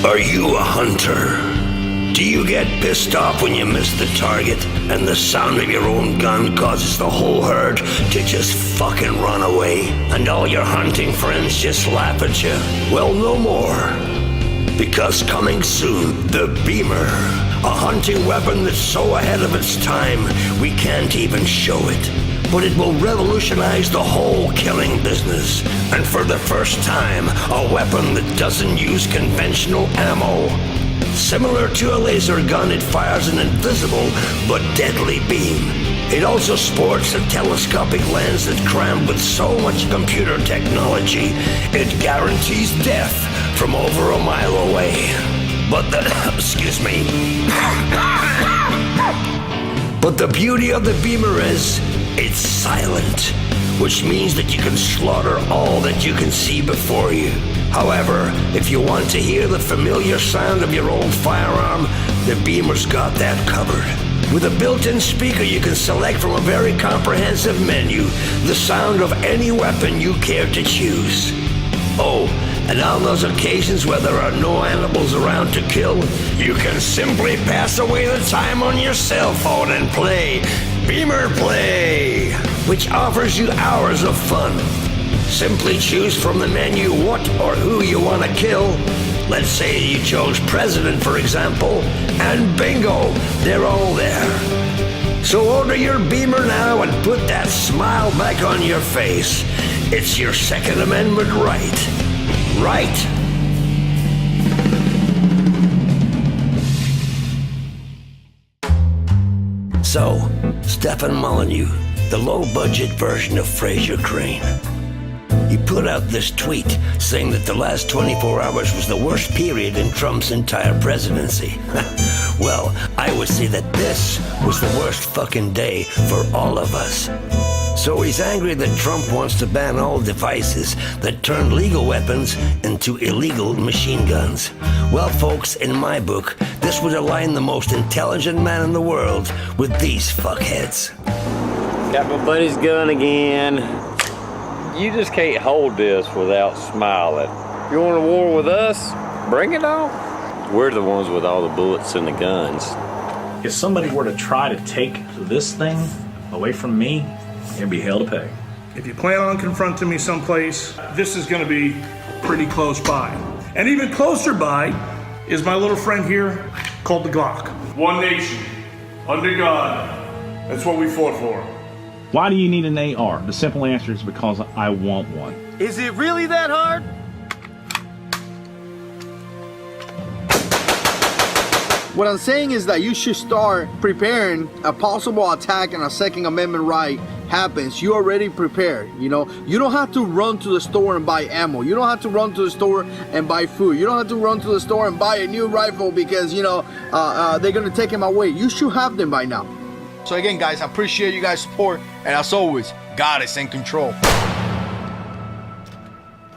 Are you a hunter? Do you get pissed off when you miss the target and the sound of your own gun causes the whole herd to just fucking run away and all your hunting friends just laugh at you? Well, no more. Because coming soon, the Beamer, a hunting weapon that's so ahead of its time we can't even show it. But it will revolutionize the whole killing business. And for the first time, a weapon that doesn't use conventional ammo. Similar to a laser gun, it fires an invisible but deadly beam. It also sports a telescopic lens that's crammed with so much computer technology, it guarantees death from over a mile away. But the, excuse me. But the beauty of the Beamer is, it's silent, which means that you can slaughter all that you can see before you. However, if you want to hear the familiar sound of your old firearm, the Beamer's got that covered. With a built-in speaker, you can select from a very comprehensive menu the sound of any weapon you care to choose. Oh, and on those occasions where there are no animals around to kill, you can simply pass away the time on your cell phone and play Beamer Play, which offers you hours of fun. Simply choose from the menu what or who you want to kill. Let's say you chose President, for example, and bingo, they're all there. So order your Beamer now and put that smile back on your face. It's your Second Amendment right. Right? So, Stefan Molyneux, the low-budget version of Frasier Crane. He put out this tweet saying that the last 24 hours was the worst period in Trump's entire presidency. Well, I would say that this was the worst fucking day for all of us. So he's angry that Trump wants to ban all devices that turn legal weapons into illegal machine guns. Well, folks, in my book, this would align the most intelligent man in the world with these fuckheads. Got my buddy's gun again. You just can't hold this without smiling. You want a war with us? Bring it on. We're the ones with all the bullets and the guns. If somebody were to try to take this thing away from me, there'd be hell to pay. If you plan on confronting me someplace, this is going to be pretty close by. And even closer by is my little friend here called the Glock. One nation, under God. That's what we fought for. Why do you need an AR? The simple answer is because I want one. Is it really that hard? What I'm saying is that you should start preparing a possible attack and a Second Amendment right happens. You already prepared, you know. You don't have to run to the store and buy ammo. You don't have to run to the store and buy food. You don't have to run to the store and buy a new rifle because, you know, they're gonna take them away. You should have them by now. So again, guys, I appreciate you guys' support, and as always, God is in control.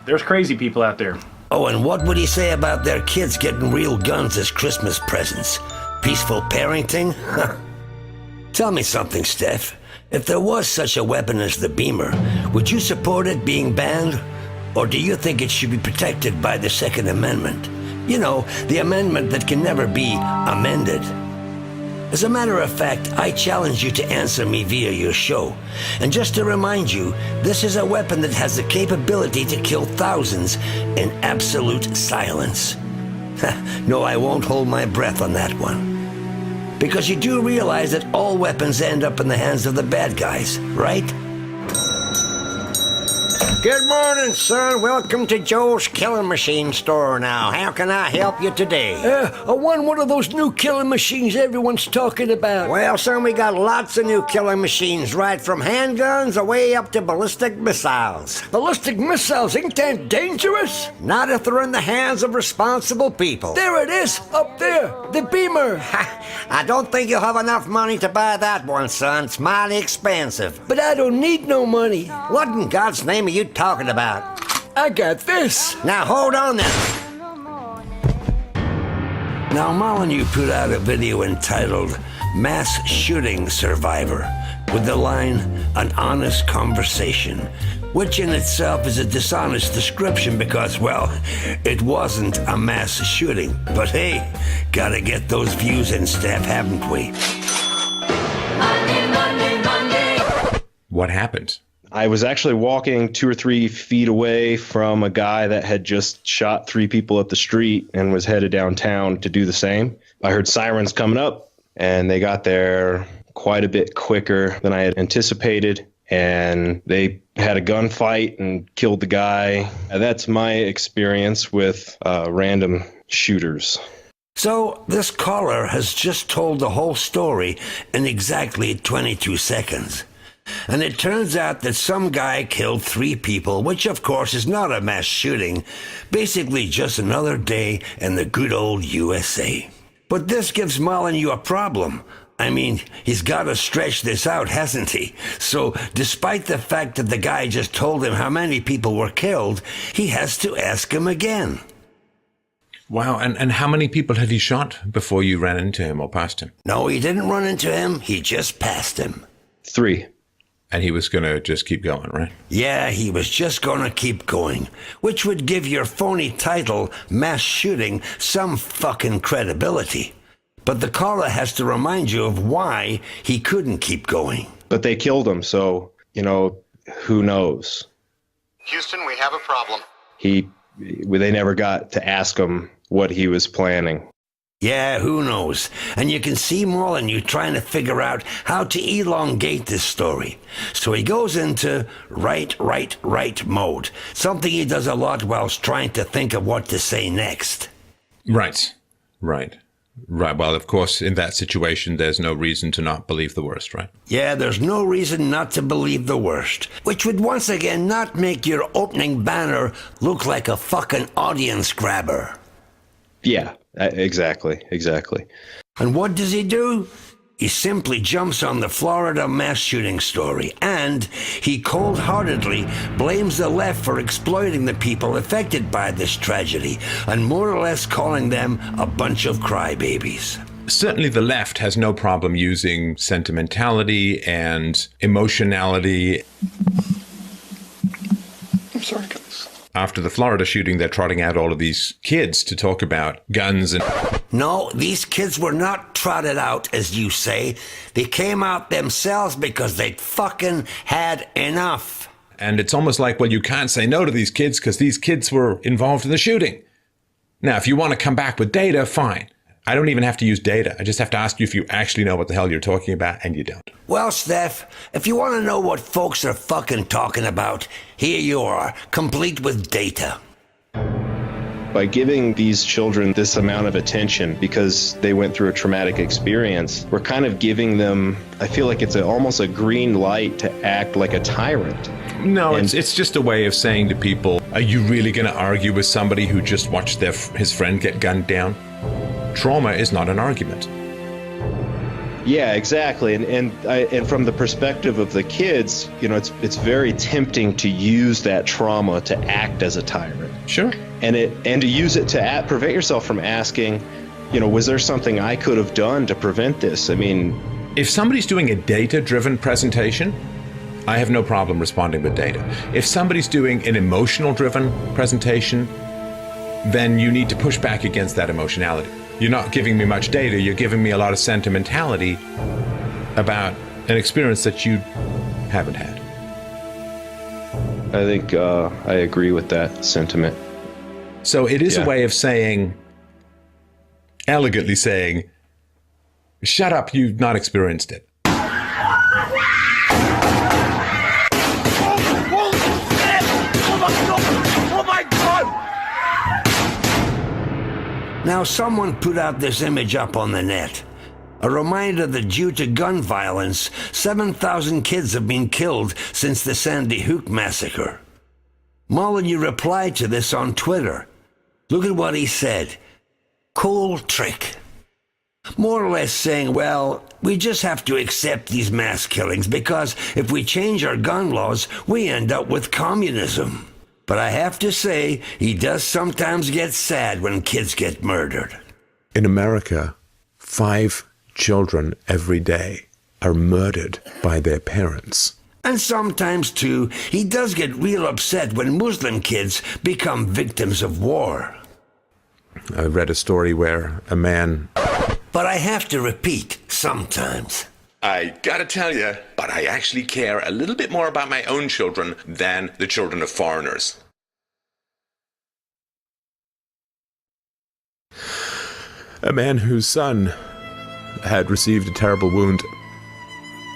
There's crazy people out there. Oh, and what would he say about their kids getting real guns as Christmas presents? Peaceful parenting? Tell me something, Steph. If there was such a weapon as the Beamer, would you support it being banned? Or do you think it should be protected by the Second Amendment? You know, the amendment that can never be amended. As a matter of fact, I challenge you to answer me via your show. And just to remind you, this is a weapon that has the capability to kill thousands in absolute silence. No, I won't hold my breath on that one. Because you do realize that all weapons end up in the hands of the bad guys, right? Good morning, son. Welcome to Joe's Killing Machine store now. How can I help you today? I want one of those new killing machines everyone's talking about. Well, son, we got lots of new killing machines, right from handguns away up to ballistic missiles. Ballistic missiles, ain't that dangerous? Not if they're in the hands of responsible people. There it is, up there, the Beamer. I don't think you'll have enough money to buy that one, son. It's mighty expensive. But I don't need no money. What in God's name are you talking about? I got this. Now hold on now. Now Molyneux put out a video entitled Mass Shooting Survivor with the line, an honest conversation, which in itself is a dishonest description because, well, it wasn't a mass shooting. But hey, gotta get those views in, Steph, haven't we? What happened? I was actually walking 2 or 3 feet away from a guy that had just shot 3 people up the street and was headed downtown to do the same. I heard sirens coming up, and they got there quite a bit quicker than I had anticipated, and they had a gunfight and killed the guy. That's my experience with random shooters. So this caller has just told the whole story in exactly 22 seconds. And it turns out that some guy killed 3 people, which of course is not a mass shooting, basically just another day in the good old USA. But this gives Molyneux a problem. I mean, he's got to stretch this out, hasn't he? So despite the fact that the guy just told him how many people were killed, he has to ask him again. Wow, and how many people had he shot before you ran into him or passed him? No, he didn't run into him, he just passed him. 3. And he was going to just keep going, right? Yeah, he was just going to keep going, which would give your phony title, mass shooting, some fucking credibility. But the caller has to remind you of why he couldn't keep going. But they killed him, so, who knows? Houston, we have a problem. They never got to ask him what he was planning. Yeah, who knows? And you can see Molyneux trying to figure out how to elongate this story. So he goes into right mode, something he does a lot whilst trying to think of what to say next. Right. Well, of course, in that situation, there's no reason to not believe the worst, right? Yeah, there's no reason not to believe the worst, which would once again not make your opening banner look like a fucking audience grabber. Yeah, exactly. And what does he do? He simply jumps on the Florida mass shooting story, and he cold-heartedly blames the left for exploiting the people affected by this tragedy, and more or less calling them a bunch of crybabies. Certainly the left has no problem using sentimentality and emotionality. I'm sorry, guys. After the Florida shooting, they're trotting out all of these kids to talk about guns and... No, these kids were not trotted out, as you say. They came out themselves because they'd fucking had enough. And it's almost like, well, you can't say no to these kids because these kids were involved in the shooting. Now, if you want to come back with data, fine. I don't even have to use data. I just have to ask you if you actually know what the hell you're talking about, and you don't. Well, Steph, if you want to know what folks are fucking talking about, here you are, complete with data. By giving these children this amount of attention because they went through a traumatic experience, we're kind of giving them, I feel like it's almost a green light to act like a tyrant. No, it's just a way of saying to people, are you really going to argue with somebody who just watched his friend get gunned down? Trauma is not an argument. Yeah, exactly. And from the perspective of the kids, it's very tempting to use that trauma to act as a tyrant. Sure. And to use it to prevent yourself from asking, was there something I could have done to prevent this? I mean, if somebody's doing a data-driven presentation, I have no problem responding with data. If somebody's doing an emotional-driven presentation, then you need to push back against that emotionality. You're not giving me much data, you're giving me a lot of sentimentality about an experience that you haven't had. I think I agree with that sentiment. So it is a way of saying, elegantly saying, shut up, you've not experienced it. Now, someone put out this image up on the net. A reminder that due to gun violence, 7,000 kids have been killed since the Sandy Hook massacre. Molyneux replied to this on Twitter. Look at what he said. Cool trick. More or less saying, well, we just have to accept these mass killings because if we change our gun laws, we end up with communism. But I have to say, he does sometimes get sad when kids get murdered. In America, 5 children every day are murdered by their parents. And sometimes, too, he does get real upset when Muslim kids become victims of war. I read a story where a man... But I have to repeat, sometimes. I gotta tell you, but I actually care a little bit more about my own children than the children of foreigners. A man whose son had received a terrible wound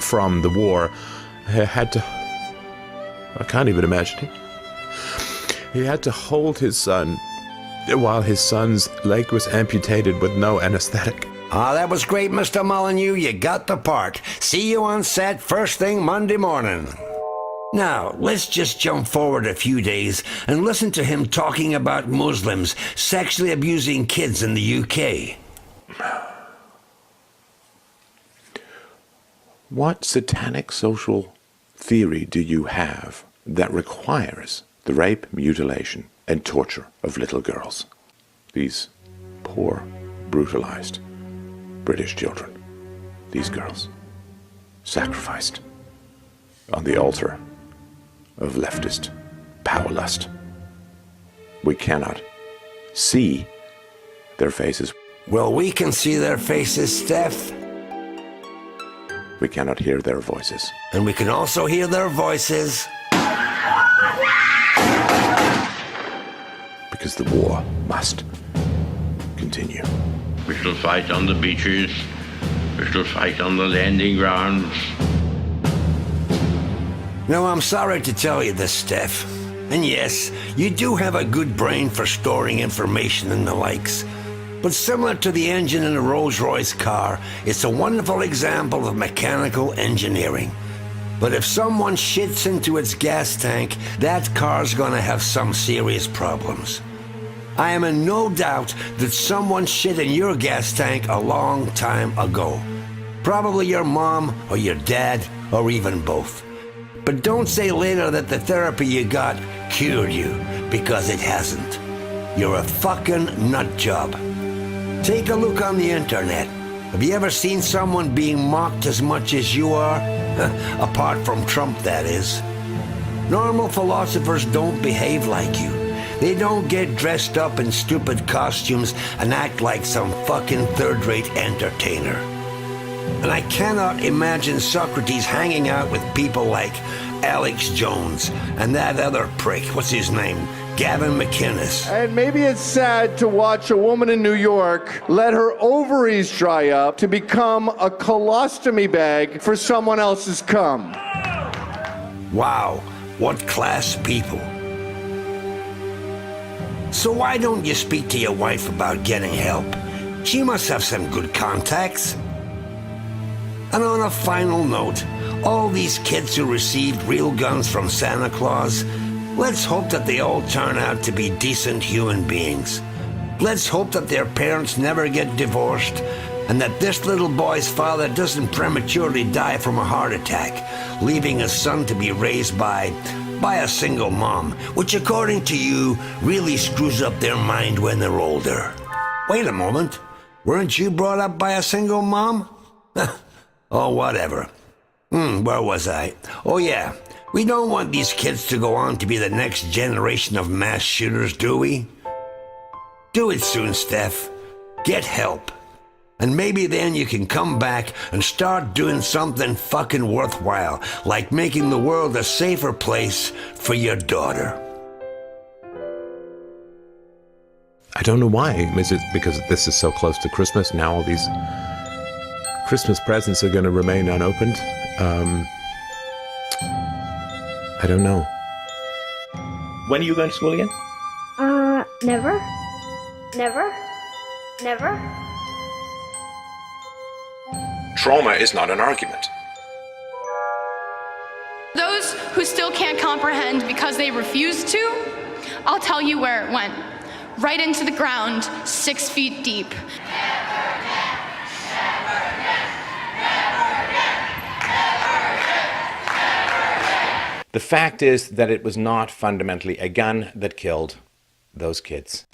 from the war had to... I can't even imagine it. He had to hold his son while his son's leg was amputated with no anesthetic. Ah, that was great, Mr. Molyneux. You got the part. See you on set first thing Monday morning. Now, let's just jump forward a few days and listen to him talking about Muslims sexually abusing kids in the UK. What satanic social theory do you have that requires the rape, mutilation, and torture of little girls? These poor, brutalized British children, these girls, sacrificed on the altar of leftist power lust. We cannot see their faces. Well, we can see their faces, Steph. We cannot hear their voices. And we can also hear their voices. Because the war must continue. We shall fight on the beaches. We shall fight on the landing grounds. Now, I'm sorry to tell you this, Steph. And yes, you do have a good brain for storing information and the likes. But similar to the engine in a Rolls-Royce car, it's a wonderful example of mechanical engineering. But if someone shits into its gas tank, that car's gonna have some serious problems. I am in no doubt that someone shit in your gas tank a long time ago. Probably your mom or your dad or even both. But don't say later that the therapy you got cured you, because it hasn't. You're a fucking nut job. Take a look on the internet. Have you ever seen someone being mocked as much as you are? Apart from Trump, that is. Normal philosophers don't behave like you. They don't get dressed up in stupid costumes and act like some fucking third-rate entertainer. And I cannot imagine Socrates hanging out with people like Alex Jones and that other prick, what's his name? Gavin McInnes. And maybe it's sad to watch a woman in New York let her ovaries dry up to become a colostomy bag for someone else's cum. Wow, what class people. So why don't you speak to your wife about getting help? She must have some good contacts. And on a final note, all these kids who received real guns from Santa Claus, let's hope that they all turn out to be decent human beings. Let's hope that their parents never get divorced and that this little boy's father doesn't prematurely die from a heart attack, leaving his son to be raised by a single mom, which according to you really screws up their mind when they're older. Wait a moment, weren't you brought up by a single mom? Oh, whatever. Where was I? Oh yeah, we don't want these kids to go on to be the next generation of mass shooters, do we? Do it soon, Steph. Get help. And maybe then you can come back and start doing something fucking worthwhile, like making the world a safer place for your daughter. I don't know why. Is it because this is so close to Christmas? Now all these Christmas presents are going to remain unopened? I don't know. When are you going to school again? Never. Never. Never. Trauma is not an argument. Those who still can't comprehend because they refuse to, I'll tell you where it went. Right into the ground, 6 feet deep. The fact is that it was not fundamentally a gun that killed those kids.